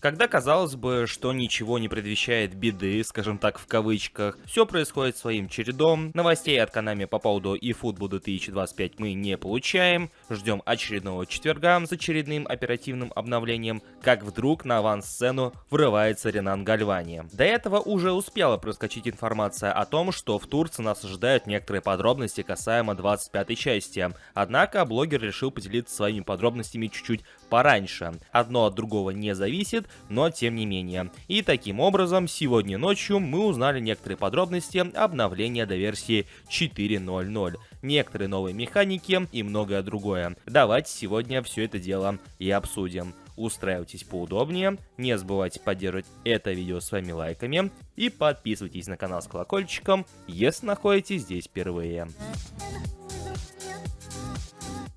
Когда казалось бы, что ничего не предвещает беды, скажем так в кавычках, все происходит своим чередом, новостей от Konami по поводу eFootball 2025 мы не получаем, ждем очередного четверга с очередным оперативным обновлением, как вдруг на авансцену врывается Ренан Гальвани. До этого уже успела проскочить информация о том, что в Турции нас ожидают некоторые подробности касаемо 25-й части, однако блогер решил поделиться своими подробностями чуть-чуть пораньше. Одно от другого не зависит, но тем не менее. И таким образом, сегодня ночью мы узнали некоторые подробности обновления до версии 4.0.0, некоторые новые механики и многое другое. Давайте сегодня все это дело и обсудим. Устраивайтесь поудобнее, не забывайте поддерживать это видео своими лайками и подписывайтесь на канал с колокольчиком, если находитесь здесь впервые.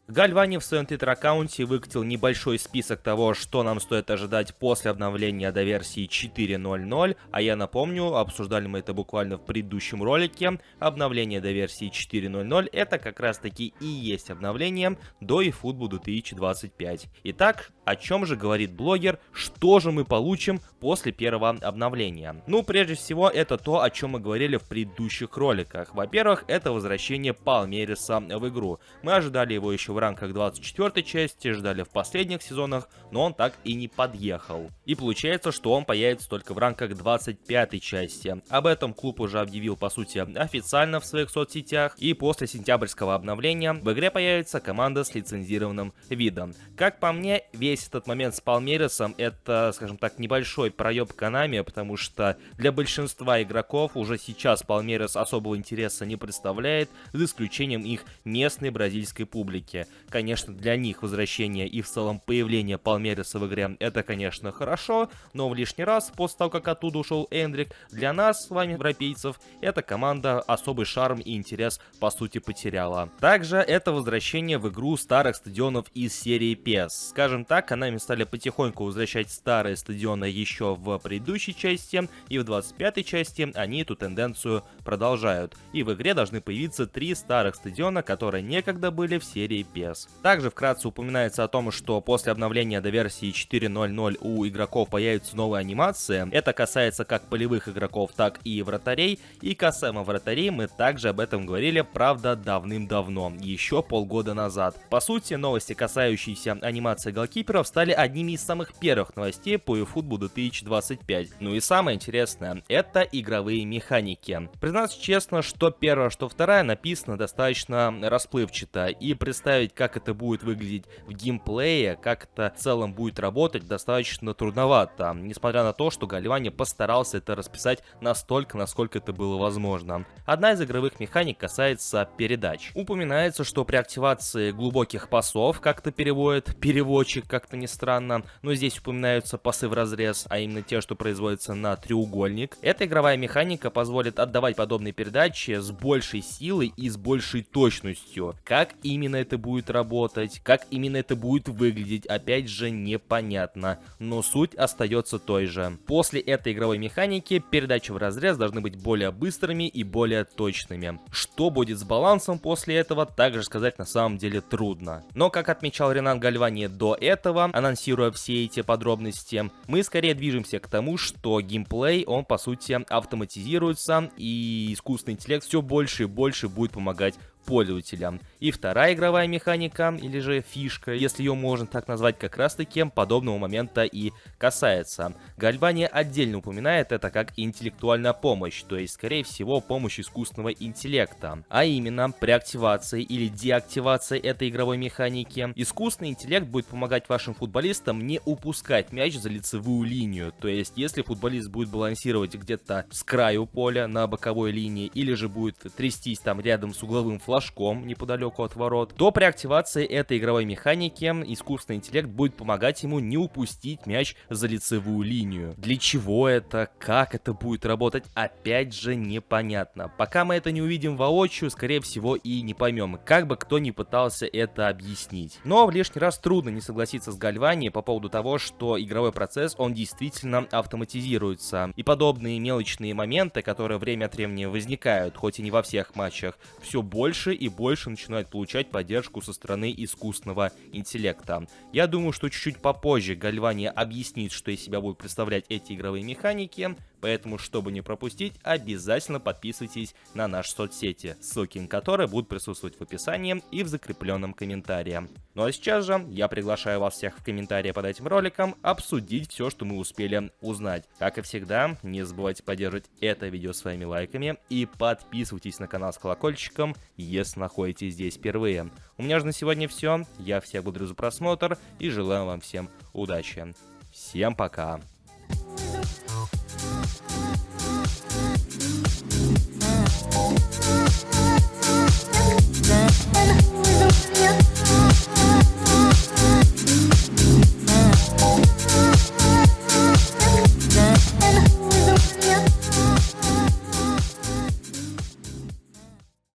Гальвани в своем твиттер-аккаунте выкатил небольшой список того, что нам стоит ожидать после обновления до версии 4.0.0, а я напомню, обсуждали мы это буквально в предыдущем ролике, обновление до версии 4.0.0 это как раз таки и есть обновление до eFootball 2025. Итак, о чем же говорит блогер, что же мы получим после первого обновления? Ну, прежде всего, это то, о чем мы говорили в предыдущих роликах. Во-первых, это возвращение Палмериса в игру. Мы ожидали его еще в рамках 24 части, ждали в последних сезонах, но он так и не подъехал. И получается, что он появится только в рамках 25 части. Об этом клуб уже объявил, по сути, официально в своих соцсетях, и после сентябрьского обновления в игре появится команда с лицензированным видом. Как по мне, весь этот момент с Палмерисом это, скажем так, небольшой проеб Konami, потому что для большинства игроков уже сейчас Палмерис особого интереса не представляет, за исключением их местной бразильской публики. Конечно, для них возвращение и в целом появление Палмериса в игре это, конечно, хорошо, но в лишний раз, после того, как оттуда ушел Эндрик, для нас с вами, европейцев, эта команда особый шарм и интерес, по сути, потеряла. Также это возвращение в игру старых стадионов из серии PES. Скажем так, Konami стали потихоньку возвращать старые стадионы еще в предыдущей части, и в 25-й части они эту тенденцию продолжают. И в игре должны появиться 3 старых стадиона, которые некогда были в серии PES. Также вкратце упоминается о том, что после обновления до версии 4.0.0 у игроков появятся новые анимации. Это касается как полевых игроков, так и вратарей. И касаемо вратарей мы также об этом говорили, правда, давным-давно, еще полгода назад. По сути, новости, касающиеся анимации голкиперов, стали одними из самых первых новостей по eFootball 2025. Ну и самое интересное, это игровые механики. Признаться честно, что первая, что вторая написано достаточно расплывчато, и представить, как это будет выглядеть в геймплее, как это в целом будет работать, достаточно трудновато, несмотря на то, что Гальвани постарался это расписать настолько, насколько это было возможно. Одна из игровых механик касается передач. Упоминается, что при активации глубоких пасов, как-то переводит переводчик, как-то не странно, но здесь упоминаются пасы в разрез, а именно те, что производятся на треугольник. Эта игровая механика позволит отдавать подобные передачи с большей силой и с большей точностью. Как именно это будет работать, как именно это будет выглядеть, опять же непонятно, но суть остается той же. После этой игровой механики передачи в разрез должны быть более быстрыми и более точными. Что будет с балансом после этого, также сказать на самом деле трудно. Но, как отмечал Ренан Гальвани до этого, анонсируя все эти подробности, мы скорее движемся к тому, что геймплей, он по сути автоматизируется, и искусственный интеллект все больше и больше будет помогать пользователям. И вторая игровая механика, или же фишка, если ее можно так назвать, как раз таки подобного момента и касается. Гальвани отдельно упоминает это как интеллектуальная помощь, то есть, скорее всего, помощь искусственного интеллекта. А именно, при активации или деактивации этой игровой механики, искусственный интеллект будет помогать вашим футболистам не упускать мяч за лицевую линию. То есть, если футболист будет балансировать где-то с краю поля на боковой линии, или же будет трястись там рядом с угловым флажком неподалеку от ворот, то при активации этой игровой механики искусственный интеллект будет помогать ему не упустить мяч за лицевую линию. Для чего это, как это будет работать, опять же непонятно. Пока мы это не увидим воочию, скорее всего и не поймем, как бы кто ни пытался это объяснить. Но в лишний раз трудно не согласиться с Гальвани по поводу того, что игровой процесс, он действительно автоматизируется. И подобные мелочные моменты, которые время от времени возникают, хоть и не во всех матчах, все больше больше и больше начинают получать поддержку со стороны искусственного интеллекта. Я думаю, что чуть-чуть попозже Гальвани объяснит, что из себя будут представлять эти игровые механики, поэтому, чтобы не пропустить, обязательно подписывайтесь на наши соцсети, ссылки на которые будут присутствовать в описании и в закрепленном комментарии. Ну а сейчас же я приглашаю вас всех в комментарии под этим роликом обсудить все, что мы успели узнать. Как и всегда, не забывайте поддерживать это видео своими лайками и подписывайтесь на канал с колокольчиком, если находитесь здесь впервые. У меня же на сегодня все. Я всех благодарю за просмотр и желаю вам всем удачи. Всем пока!